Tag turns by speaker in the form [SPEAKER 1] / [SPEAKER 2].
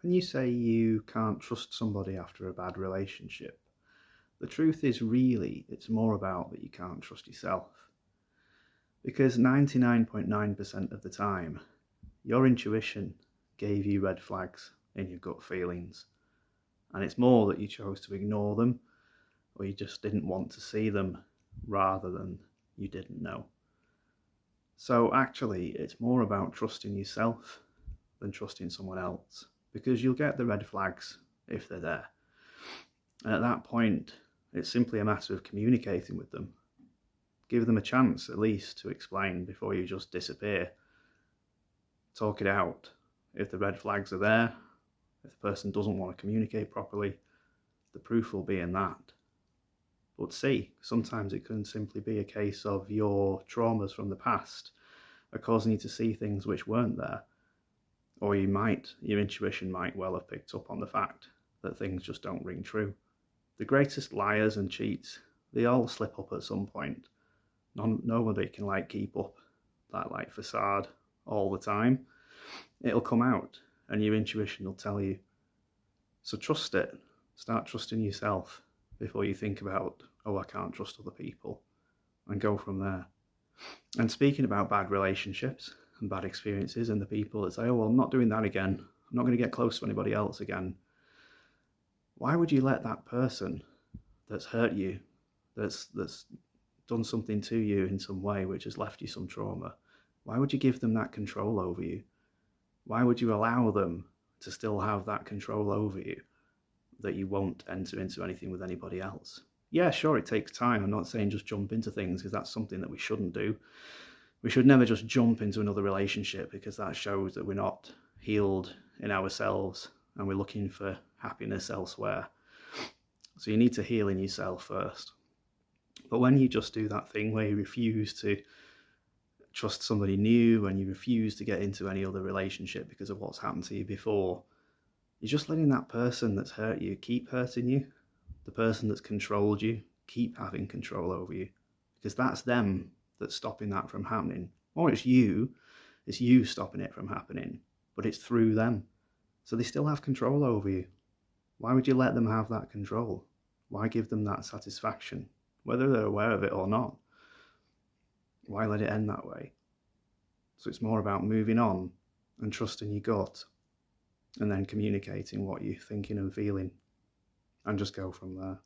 [SPEAKER 1] When you say you can't trust somebody after a bad relationship, the truth is really it's more about that you can't trust yourself. Because 99.9% of the time, your intuition gave you red flags in your gut feelings. And it's more that you chose to ignore them or you just didn't want to see them rather than you didn't know. So actually, it's more about trusting yourself than trusting someone else, because you'll get the red flags if they're there. And at that point, it's simply a matter of communicating with them. Give them a chance, at least, to explain before you just disappear. Talk it out. If the red flags are there, if the person doesn't want to communicate properly, the proof will be in that. But see, sometimes it can simply be a case of your traumas from the past are causing you to see things which weren't there. Or your intuition might well have picked up on the fact that things just don't ring true. The greatest liars and cheats, they all slip up at some point. Nobody can keep up that facade all the time. It'll come out and your intuition will tell you. So trust it. Start trusting yourself before you think about, oh, I can't trust other people, and go from there. And speaking about bad relationships and bad experiences and the people that say, oh, well, I'm not doing that again. I'm not going to get close to anybody else again. Why would you let that person that's hurt you, that's done something to you in some way which has left you some trauma, why would you give them that control over you? Why would you allow them to still have that control over you, that you won't enter into anything with anybody else? Yeah, sure, it takes time. I'm not saying just jump into things, because that's something that we shouldn't do. We should never just jump into another relationship, because that shows that we're not healed in ourselves and we're looking for happiness elsewhere. So you need to heal in yourself first. But when you just do that thing where you refuse to trust somebody new and you refuse to get into any other relationship because of what's happened to you before, you're just letting that person that's hurt you keep hurting you. The person that's controlled you keep having control over you, because that's them that's stopping that from happening. Or it's you stopping it from happening, but it's through them. So they still have control over you. Why would you let them have that control? Why give them that satisfaction, whether they're aware of it or not? Why let it end that way? So it's more about moving on and trusting your gut, and then communicating what you're thinking and feeling, and just go from there.